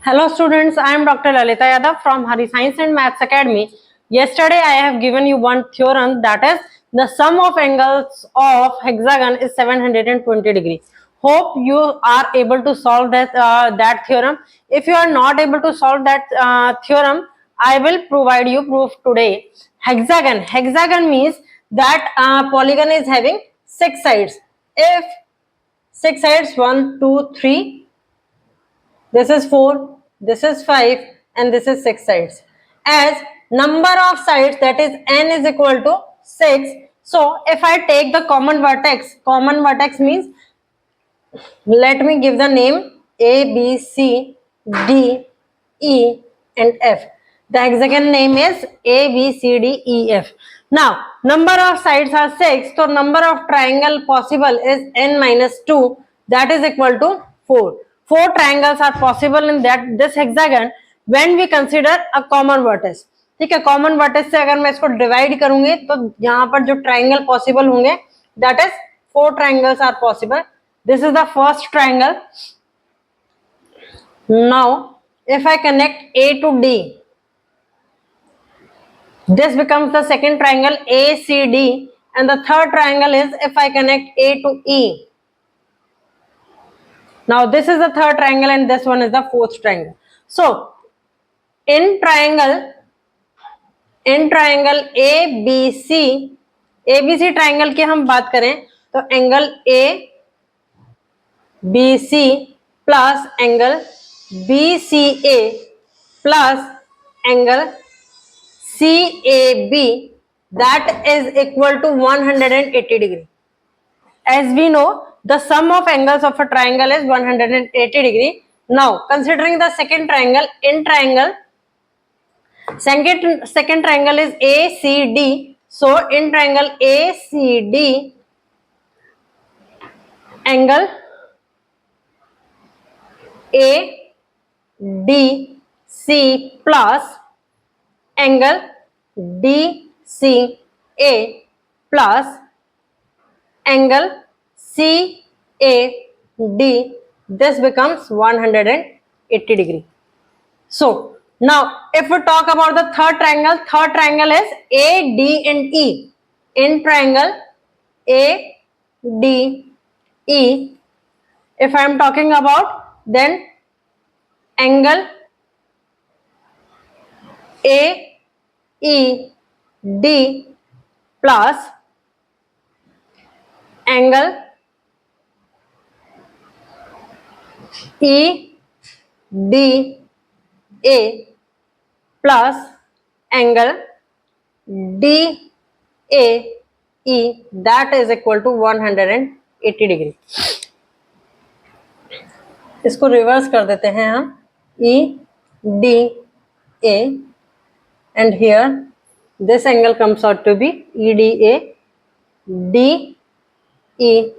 Hello students, I am Dr. Lalita Yadav from Hari Science and Maths Academy. Yesterday I have given you one theorem, that is the sum of angles of hexagon is 720 degree. Hope you are able to solve that theorem. If you are not able to solve that theorem, I will provide you proof today. Hexagon means that polygon is having 6 sides. If 6 sides, 1, 2, 3, this is 4, this is 5, and this is 6 sides. As number of sides, that is n is equal to 6. So if I take the common vertex means, let me give the name A, B, C, D, E and F. The hexagon name is A, B, C, D, E, F. Now number of sides are 6, so number of triangle possible is n minus 2, that is equal to 4. 4 triangles are possible in this hexagon when we consider a common vertex. ठीक है, common vertex से अगर मैं इसको divide करूंगी तो यहाँ पर जो ट्राइंगल पॉसिबल होंगे, that is 4 triangles are possible. This is the first triangle. Now if I connect A to D, this becomes the second triangle ACD, and the third triangle is if I connect A to E. Now this is the third triangle and this one is the fourth triangle. So in triangle ABC triangle की हम बात करें तो angle ABC plus angle BCA plus angle CAB, that is equal to 180 degree. As we know, the sum of angles of a triangle is 180 degree. Now considering the second triangle, in triangle second triangle is ACD. So in triangle ACD, angle ADC plus angle DCA plus angle CAD, this becomes 180 degree. So now if we talk about the third triangle is AD and E. In triangle ADE, if I am talking about, then angle AED plus angle EDA plus angle DAE, that is equal to 180 degree. इसको reverse कर देते हैं हम, EDA, and here this angle comes out to be EDA DEA.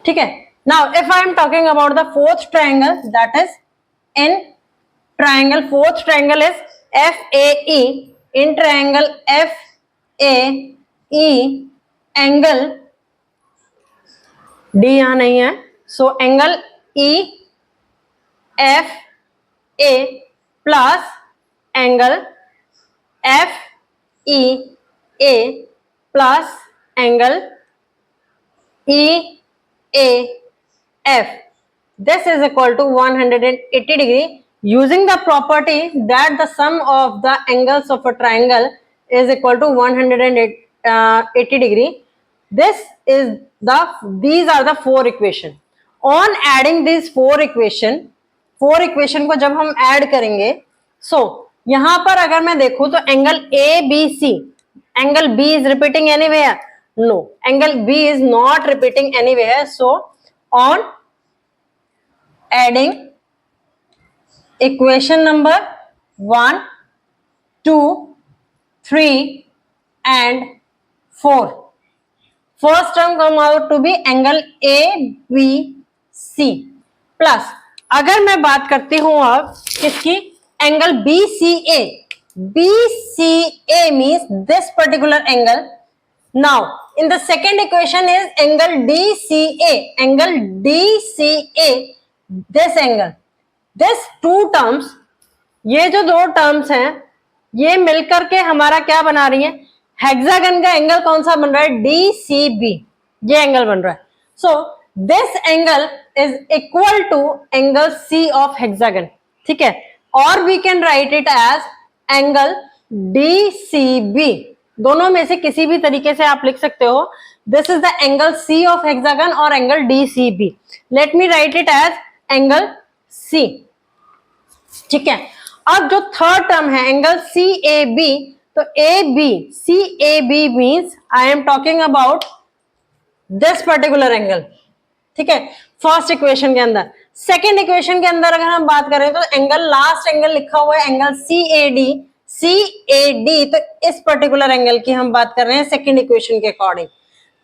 ठीक है. Now if I am talking about the fourth triangle, that is in triangle, fourth triangle is FAE. In triangle FAE, angle D यहाँ नहीं है, so angle EFA plus angle FEA plus angle EAF, this is equal to 180 degree. Using the property that the sum of the angles of a triangle is equal to 180 degree, these are the 4 equation. On adding these 4 equation को जब हम add करेंगे, so यहां पर अगर मैं देखूं तो angle ABC, angle B is repeating anywhere? No, angle B is not repeating anywhere. So on adding equation number 1, 2, 3 and 4, first term come out to be angle ABC plus, अगर मैं बात करती हूं अब किसकी, angle BCA. BCA means this particular angle. Now in the second equation is angle DCA. Angle DCA, this angle. This two terms, ये जो दो टर्म्स हैं ये मिलकर के हमारा क्या बना रही है, हेक्सागन का एंगल कौन सा बन रहा है, DCB, ये एंगल बन रहा है. So this angle is equal to angle C of hexagon. ठीक है, और we can write it as angle DCB. दोनों में से किसी भी तरीके से आप लिख सकते हो. This is the angle C of hexagon और angle DCB. Let me write it as angle C. ठीक है, अब जो थर्ड टर्म है एंगल CAB, तो AB, CAB means I am talking about this particular angle. ठीक है, फर्स्ट इक्वेशन के अंदर. सेकेंड इक्वेशन के अंदर अगर हम बात करें तो एंगल, लास्ट एंगल लिखा हुआ है एंगल CAD. तो इस पर्टिकुलर एंगल की हम बात कर रहे हैं सेकेंड इक्वेशन के अकॉर्डिंग.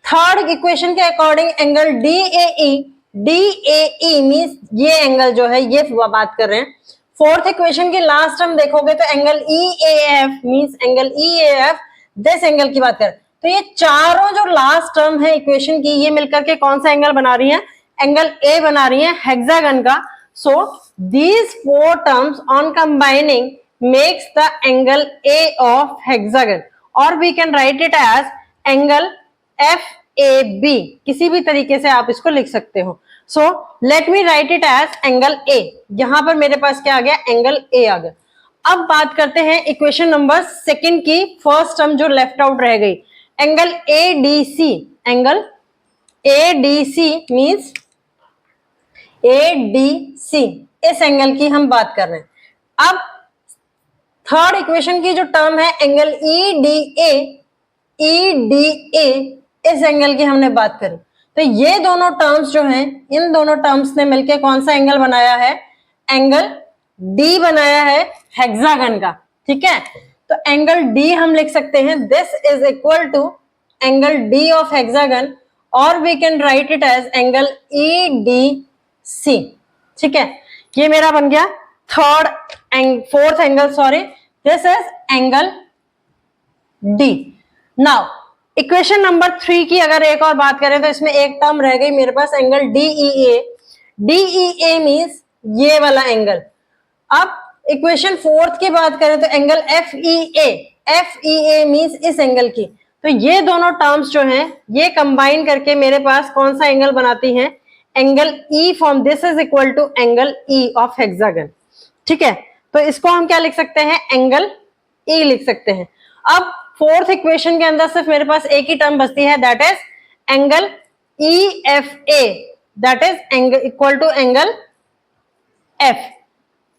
थर्ड इक्वेशन के अकॉर्डिंग एंगल DAE मीन्स ये एंगल जो है ये बात कर रहे हैं. फोर्थ इक्वेशन की लास्ट टर्म देखोगे तो angle EAF means angle EAF this angle की बात करें तो ये चारों जो लास्ट टर्म है इक्वेशन की ये मिलकर के कौन सा एंगल बना रही है, एंगल A बना रही है हेक्सागन का. So these four terms on combining makes the angle A of hexagon, और we can write it as angle FAB. किसी भी तरीके से आप इसको लिख सकते हो. So let me write it as angle A. यहां पर मेरे पास क्या आ गया, एंगल A आ गया. अब बात करते हैं इक्वेशन नंबर सेकंड की. फर्स्ट टर्म जो लेफ्ट आउट रह गई, angle ADC. Angle ADC means ADC, इस एंगल की हम बात कर रहे हैं. अब थर्ड इक्वेशन की जो टर्म है एंगल EDA, इस एंगल की हमने बात करी. तो ये दोनों टर्म्स जो हैं, इन दोनों टर्म्स ने मिलकर कौन सा एंगल बनाया है, एंगल D बनाया है हेक्सागन का. ठीक है, तो एंगल D हम लिख सकते हैं this is equal to angle D of hexagon, और we can write it as angle EDC. ठीक है, ये मेरा बन गया fourth angle. Sorry, this is angle D. Now equation number 3 की अगर एक और बात करें तो इसमें एक टर्म रह गई मेरे पास एंगल DEA मींस ये वाला एंगल. अब इक्वेशन फोर्थ की बात करें तो एंगल FEA मींस इस एंगल की. तो ये दोनों टर्म्स जो हैं ये कंबाइन करके मेरे पास कौन सा एंगल बनाती हैं, angle E form. This is equal to angle E of hexagon. ठीक है, तो इसको हम क्या लिख सकते हैं, एंगल E लिख सकते हैं. अब फोर्थ इक्वेशन के अंदर सिर्फ मेरे पास एक ही टर्म बचती है, that is angle EFA, that is angle equal to angle F.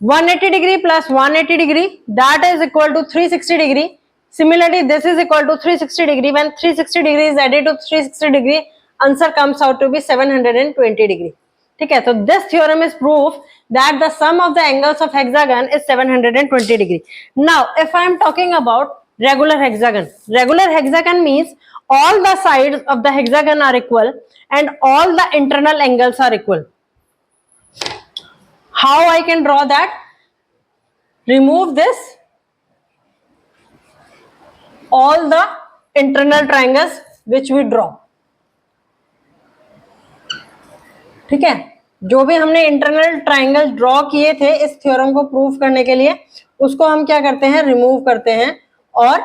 180 degree plus 180 degree, that is equal to 360 degree. Similarly, this is equal to 360 degree. When 360 degree is added to 360 degree, answer comes out to be 720 degree. ठीक है, तो this theorem is proof that the sum of the angles of hexagon is 720 degree. Now, if I am talking about regular hexagon means all the sides of the hexagon are equal and all the internal angles are equal. How I can draw that? Remove this. All the internal triangles which we draw. ठीक है, जो भी हमने internal triangle draw किए थे इस theorem को prove करने के लिए, उसको हम क्या करते हैं, रिमूव करते हैं. और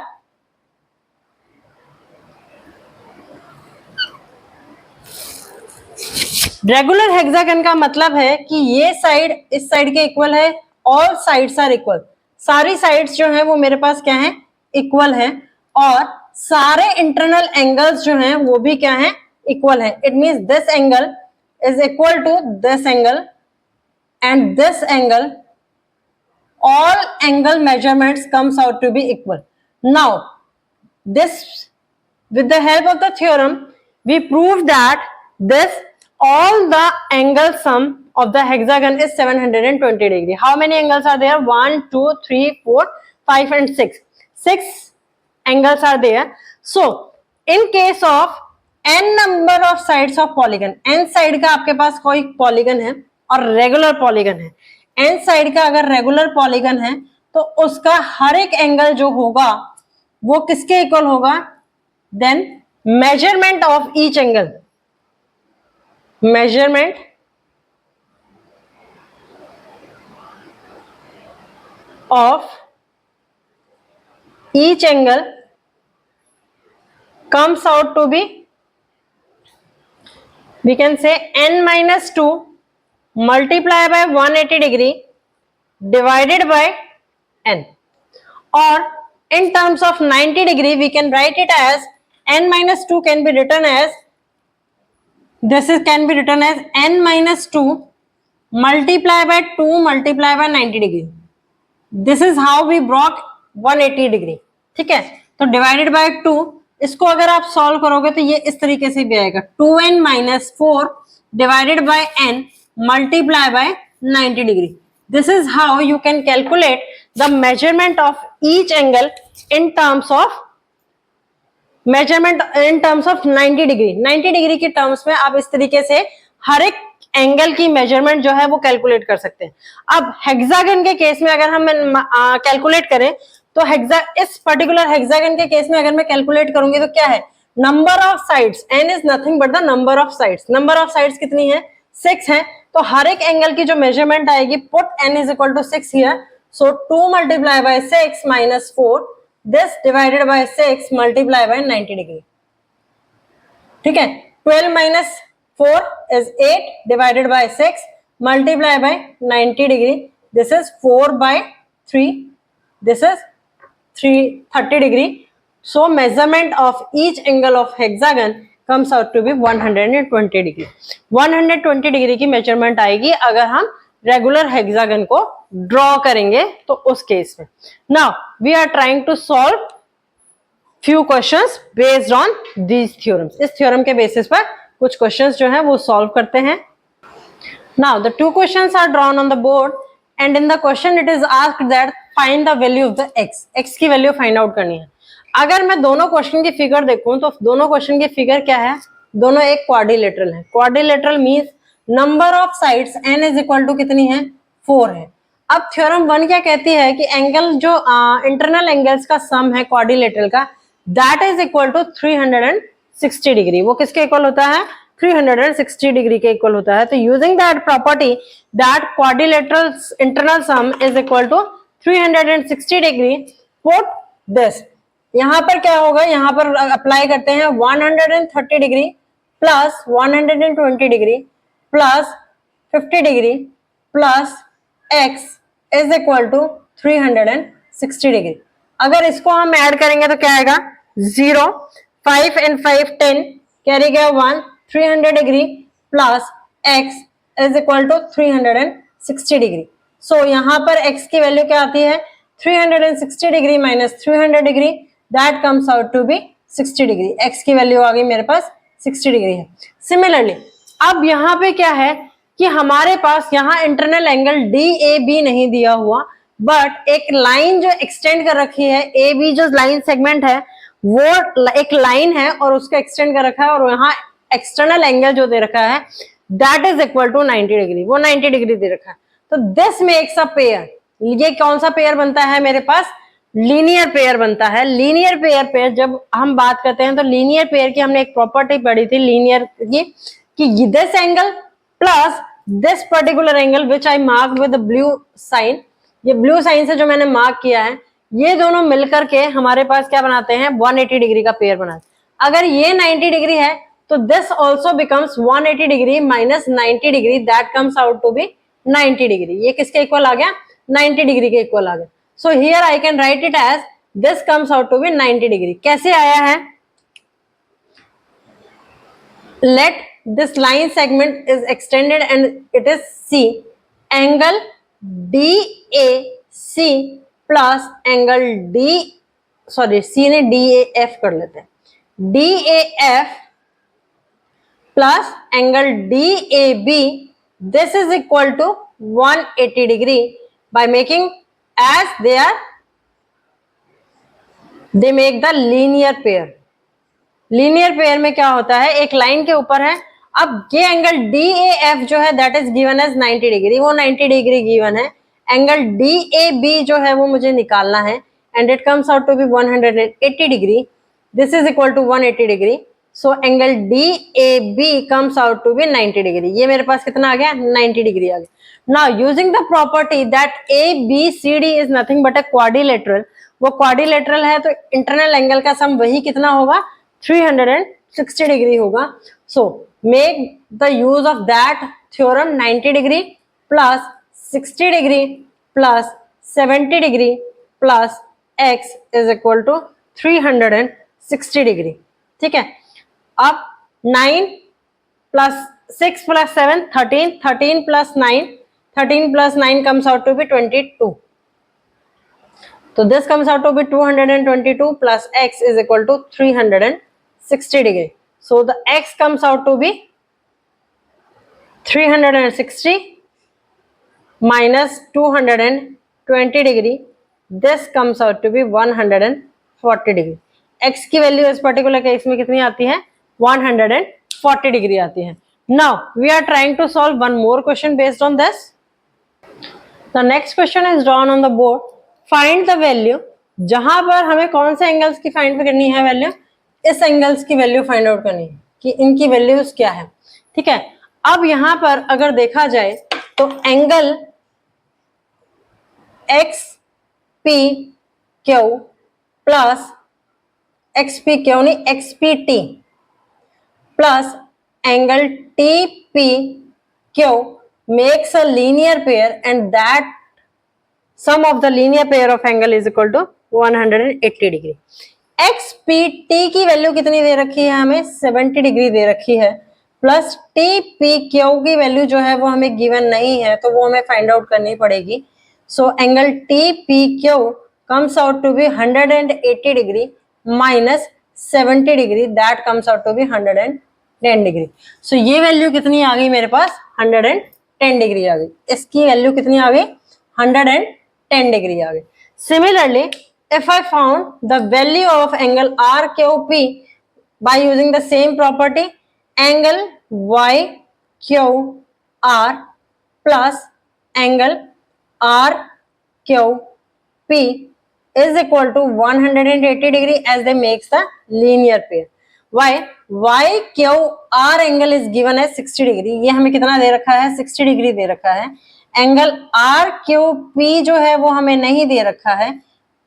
रेगुलर हेक्सागन का मतलब है कि ये साइड इस साइड के इक्वल है, ऑल साइड्स आर इक्वल. सारी साइड्स जो है वो मेरे पास क्या है, इक्वल है, और सारे इंटरनल एंगल्स जो हैं वो भी क्या है, इक्वल है. It means this angle is equal to this angle and this angle, all angle measurements comes out to be equal. Now this, with the help of the theorem, we prove that this all the angle sum of the hexagon is 720 degree. How many angles are there? 1 2 3 4 5 and 6. 6 angles are there. So in case of n number of sides of polygon, n side का आपके पास कोई polygon है और regular polygon है, n side का अगर regular polygon है तो उसका हर एक एंगल जो होगा वो किसके इक्वल होगा, then measurement of each angle, measurement of each angle comes out to be, we can say, n minus 2 multiply by 180 degree divided by n, or in terms of 90 degree we can write it as n minus 2 can be written as, this is can be written as n minus 2 multiply by 2 multiply by 90 degree. This is how we brought 180 degree. ठीक है, तो divided by 2, इसको अगर आप solve करोगे तो ये इस तरीके से भी आएगा 2n minus 4 divided by n multiply by 90 degree. This is how you can calculate the measurement of each angle in terms of measurement in terms of 90 degree. 90 degree के टर्म्स में आप इस तरीके से हर एक एंगल की मेजरमेंट जो है वो कैलकुलेट कर सकते हैं. अब हेक्सागन के केस में अगर हम कैलकुलेट करें तो इस पर्टिकुलर हेक्सागन के केस में अगर मैं कैलकुलेट करूंगी तो क्या है, number of sides, n is nothing but the number of sides. Number of sides कितनी है, 6 है. तो हर एक एंगल की जो मेजरमेंट आएगी, put n is equal to 6 here, so 2 multiply by 6 minus 4, this divided by 6 multiply by 90 degree. ठीक है, 12 minus 4 is 8 divided by 6 multiply by 90 degree. This is 4 by 3. This is 30 degree. So measurement of each angle of hexagon comes out to be 120 degree. 120 degree की measurement आएगी अगर हम regular hexagon को draw करेंगे तो उस केस में. Now we are trying to solve few questions based on these theorems. इस theorem के basis पर कुछ क्वेश्चंस जो है वो सॉल्व करते हैं. Now the two questions are drawn on the board and in the question it is asked that find the value of the x. X की वैल्यू फाइंड आउट करनी है. अगर मैं दोनों क्वेश्चन की फिगर देखूं तो दोनों क्वेश्चन की फिगर क्या है, दोनों एक क्वाड्रिलेटरल है. Quadrilateral means number of sides n is equal to कितनी है, 4 है. अब थ्योरम 1 क्या कहती है कि एंगल जो इंटरनल एंगल्स का सम है क्वाड्रिलेटरल का, that is equal to 360 degree. वो किसके इक्वल होता है, 360 डिग्री के इक्वल होता है. तो using that property that quadrilateral internal sum is equal to 360 degree, put this. यहां पर क्या होगा, यहां पर अप्लाई करते हैं 130 degree plus 120 degree plus 50 degree plus x is equal to 360 degree. अगर इसको हम ऐड करेंगे तो क्या आएगा, 0, 5 and 5 10 कैरी गया 1, 300 degree plus x is equal to 360 degree. So यहाँ पर x की वैल्यू क्या आती है, 360 degree minus 300 degree, that comes out to be 60 degree. x की वैल्यू आ गई मेरे पास 60 डिग्री है. सिमिलरली अब यहाँ पे क्या है कि हमारे पास यहाँ इंटरनल एंगल DAB नहीं दिया हुआ, बट एक लाइन जो एक्सटेंड कर रखी है, AB जो लाइन सेगमेंट है वो एक लाइन है और उसको एक्सटेंड कर रखा है, और यहाँ एक्सटर्नल एंगल जो दे रखा है that is equal to 90 degree. वो 90 डिग्री दे रखा है. तो दिस मेक्स अ पेयर. ये कौन सा पेयर बनता है मेरे पास, लीनियर पेयर बनता है. लीनियर पेयर पे जब हम बात करते हैं तो लीनियर पेयर की हमने एक प्रॉपर्टी पढ़ी थी लीनियर की, कि this angle plus this particular angle which I mark with blue sign, ये ब्लू साइन से जो मैंने मार्क किया है, ये दोनों मिलकर के हमारे पास क्या बनाते हैं, 180 डिग्री का पेयर बनाते हैं. अगर ये 90 डिग्री है तो this also becomes 180 degree minus 90 degree, that comes out to be 90 degree. ये किसके इक्वल आ गया, 90 डिग्री के इक्वल आ गया. So here I can write it as this comes out to be 90 degree. कैसे आया है, let this line segment is extended and it is C. Angle DAC plus angle C ने DAF कर लेते हैं, DAF plus angle DAB, this is equal to 180 degree by making as they make the linear pair. Linear pair में क्या होता है, एक line के ऊपर है. अब ये एंगल DAF जो है that is given as 90 degree, वो 90 डिग्री गिवन है. एंगल DAB जो है वो मुझे निकालना है and it comes out to be 180 degree. This is equal to 180 degree. So angle DAB comes out to be 90 degree. ये मेरे पास कितना आ गया, 90 डिग्री आ गया। Now using the property that ABCD is nothing but a quadrilateral, वो quadrilateral है तो internal angle का सम वही कितना होगा, 360 डिग्री होगा। So make the use of that theorem, 90 degree plus 60 degree plus 70 degree plus x is equal to 360 degree. ठीक है, अब 9 plus 6 plus 7 13, 13 plus 9, 13 plus 9 comes out to be 22. So this comes out to be 222 plus x is equal to 360 degree. So the x comes out to be 360 minus 220 degree. This comes out to be 140 degree. x की value इस particular case में कितनी आती है, 140 degree आती है। Now we are trying to solve one more question based on this. The next question is drawn on the board. Find the value, जहां पर हमें कौन से एंगल्स की फाइंड करनी है वैल्यू, इस एंगल्स की वैल्यू फाइंड आउट करनी है कि इनकी वैल्यूज क्या है। ठीक है, अब यहां पर अगर देखा जाए तो एंगल XPQ प्लस XPQ नहीं XPT plus angle TPQ makes a linear pair and that sum of the linear pair of angle is equal to 180 degree. XPT की वैल्यू कितनी दे रखी है हमें, 70 डिग्री दे रखी है, प्लस TPQ की वैल्यू जो है वो हमें गिवन नहीं है तो वो हमें फाइंड आउट करनी पड़ेगी। So angle TPQ comes out to be 180 degree minus 70 degree, that comes out to be 110 degree. So ये वैल्यू कितनी आ गई मेरे पास, 110 डिग्री आ गई। इसकी वैल्यू कितनी आ गई, 110 डिग्री आ गई। Similarly if I found the value of angle RQP by using the same property, angle YQR plus angle RQP is equal to 180 degree as they makes the linear pair. Why? YQR angle is given as 60 degree, ये हमें कितना दे रखा है, 60 degree दे रखा है। Angle RQP जो है वो हमें नहीं दे रखा है,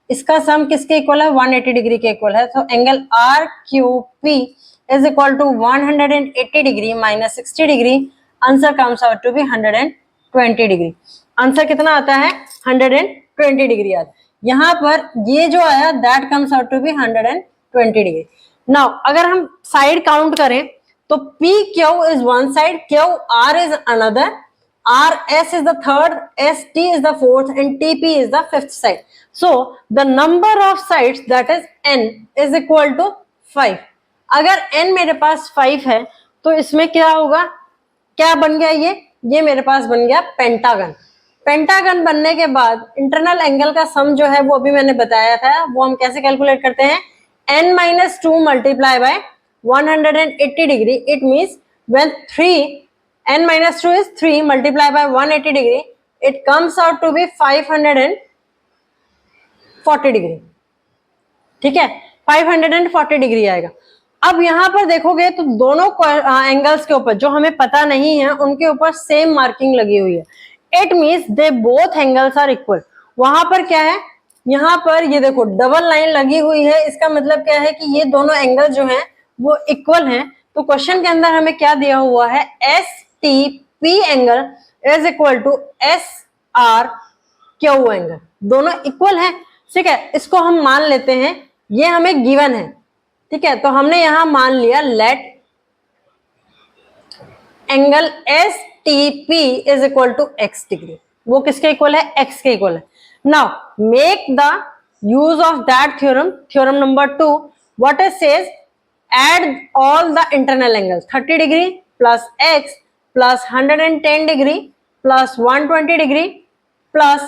इसका सम किसके इक्वल है, 180 डिग्री के इक्वल है। तो angle RQP is equal to 180 degree minus 60 degree, answer comes out to be 120 degree. Answer कितना आता है, 120 डिग्री आता है। यहाँ पर ये जो आया that comes out to be 120 degree. Now अगर हम साइड काउंट करें तो PQ is one side, QR is another, RS is the third, ST is the fourth and TP is the fifth side. So the number of sides that is n is equal to 5. अगर n मेरे पास 5 है तो इसमें क्या होगा, क्या बन गया, ये मेरे पास बन गया पेंटागन। पेंटागन बनने के बाद इंटरनल एंगल का सम जो है वो अभी मैंने बताया था, वो हम कैसे कैलकुलेट करते हैं, n-2 multiplied by 180 degree. It means when n-2 is 3 multiplied by 180 degree, it comes out to be 540 degree. ठीक है, 540 डिग्री आएगा। अब यहाँ पर देखोगे तो दोनों एंगल्स के ऊपर जो हमें पता नहीं है उनके ऊपर सेम मार्किंग लगी हुई है। It means they both angles are equal. वहां पर क्या है, यहाँ पर ये देखो डबल लाइन लगी हुई है, इसका मतलब क्या है कि ये दोनों एंगल जो हैं वो इक्वल हैं। तो क्वेश्चन के अंदर हमें क्या दिया हुआ है, STP angle is equal to SRQ angle, दोनों इक्वल है। ठीक है, इसको हम मान लेते हैं, ये हमें गिवन है। ठीक है, तो हमने यहां मान लिया let angle STP is equal to x degree, वो किसके इक्वल है, x के इक्वल है। Now make the use of that theorem, theorem number 2, what it says, add all the internal angles, 30 degree plus x plus 110 degree plus 120 degree plus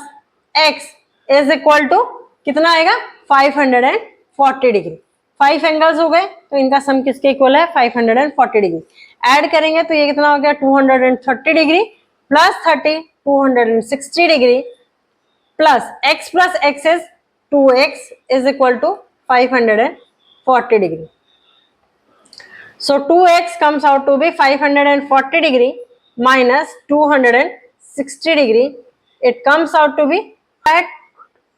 x is equal to कितना आएगा, 540 degree. 5 angles हो गए तो इनका सम किसके equal है, 540 degree. Add करेंगे तो ये कितना हो गया, 230 degree plus 30 260 degree plus x plus x is 2x is equal to 540 degree. So 2x comes out to be 540 degree minus 260 degree. It comes out to be at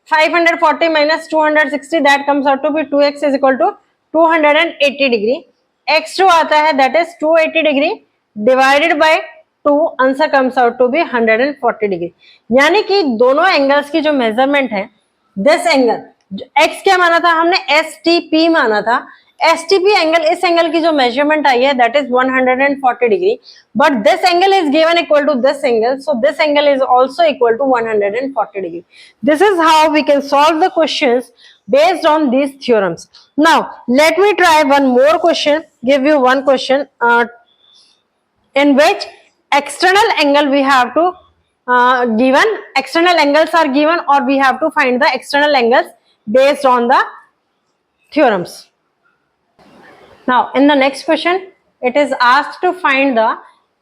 540 minus 260, that comes out to be 2x is equal to 280 degree. x जो आता है that is 280 degree divided by 2, answer comes out to be 140 degree. यानी कि दोनों angles की जो measurement है, this angle x क्या माना था हमने, STP माना था. STP एंगल, इस एंगल की जो मेजरमेंट आई है that is 140 degree, but this angle is given equal to this angle, so this angle is also equal to 140 degree. This is how we can solve the questions based on these theorems. Now let me try one more question, give you one question in which external angle we have to given, external angles are given, or we have to find the external angles based on the theorems. Now in the next question it is asked to find the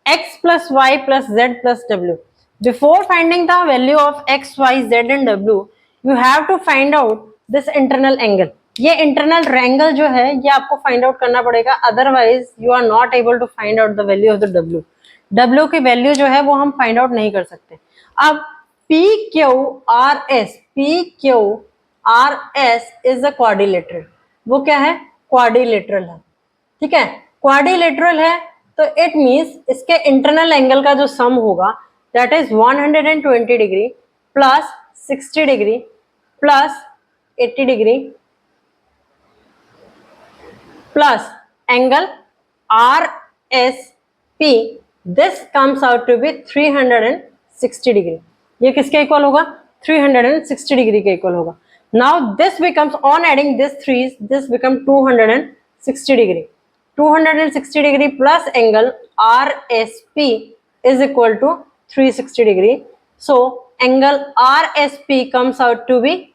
x plus y plus z plus w. Before finding the value of x, y, z and w, you have to find out this internal angle. ये internal angle जो है ये आपको find out करना पड़ेगा, otherwise you are not able to find out the value of the w. w की value जो है वो हम find out नहीं कर सकते. अब PQRS, PQRS is a quadrilateral. वो क्या है, क्वाड्रिलेटरल है. ठीक है, क्वाड्रिलेटरल है तो इट मींस इसके इंटरनल एंगल का जो सम होगा that is 120 degree plus 60 degree plus 80 degree plus angle RSP. This comes out to be 360 degree. ये किसके इक्वल होगा, 360 डिग्री के इक्वल होगा. Now this becomes, on adding this 3's, this becomes 260 degree. 260 degree plus angle RSP is equal to 360 degree. So angle RSP comes out to be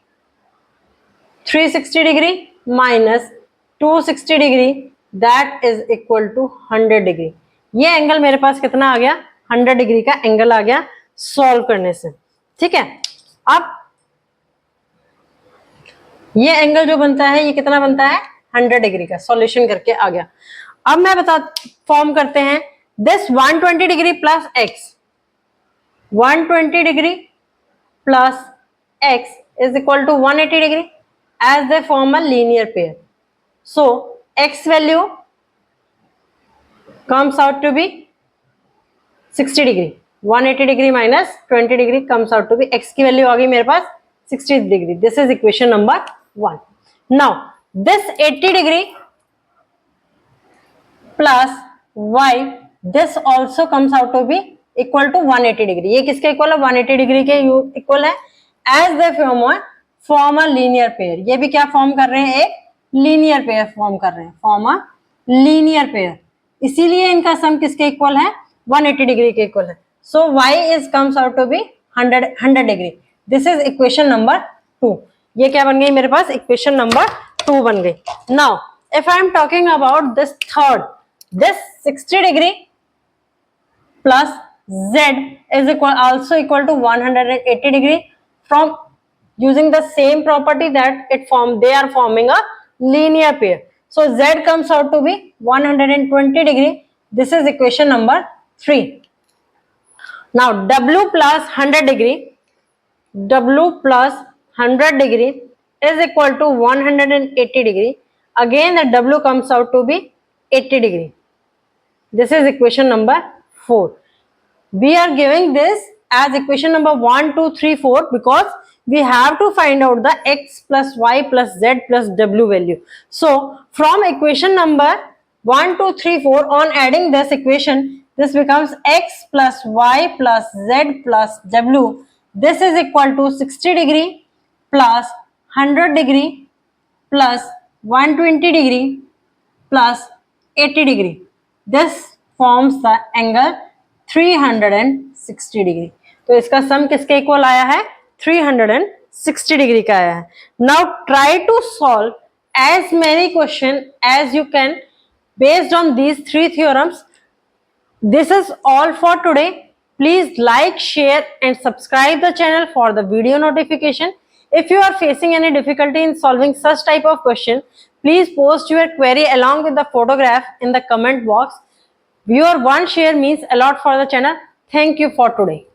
360 degree minus 260 degree, that is equal to 100 degree. ये angle मेरे पास कितना आ गया, 100 degree का angle आ गया solve करने से. ठीक है, अब ये एंगल जो बनता है ये कितना बनता है, 100 डिग्री का. सॉल्यूशन करके आ गया. अब मैं फॉर्म करते हैं this 120 degree plus x, 120 degree plus x is equal to 180 degree as they form a linear pair. So x value comes out to be 60 degree, 180 degree minus 20 degree comes out to be, x की value आ गई मेरे पास 60 degree. This is equation number 1. Now this 80 degree plus y, this also comes out to be equal to 180 degree. ये किसके equal है, 180 degree के equal है. as they form a linear pair. ये भी क्या फॉर्म कर रहे हैं, एक लीनियर पेयर फॉर्म कर रहे हैं, फॉर्म अ लीनियर पेयर. इसीलिए इनका सम किसके इक्वल है, 180 डिग्री के इक्वल है. so y is comes out to be 100 degree. This is equation number 2. ये क्या बन गई मेरे पास, इक्वेशन नंबर 2 बन गई. Now if I am talking about this third, this 60 degree plus z is also equal to 180 degree from using the same property that they are forming a linear pair. So z comes out to be 120 degree. This is equation number 3. Now w plus 100 degree, w plus 100 degree is equal to 180 degree. Again the w comes out to be 80 degree. This is equation number 4. We are giving this as equation number 1, 2, 3, 4 because we have to find out the x plus y plus z plus w value. So from equation number 1, 2, 3, 4, on adding this equation, this becomes x plus y plus z plus w. This is equal to 60 degree plus 100 degree plus 120 degree plus 80 degree. This forms the angle 360 degree. तो इसका सम किसके equal आया है, 360 degree का आया है. Now try to solve as many question as you can based on these 3 theorems. This is all for today. Please like, share and subscribe the channel for the video notification. If you are facing any difficulty in solving such type of question, Please post your query along with the photograph in the comment box. Your one share means a lot for the channel. Thank you for today.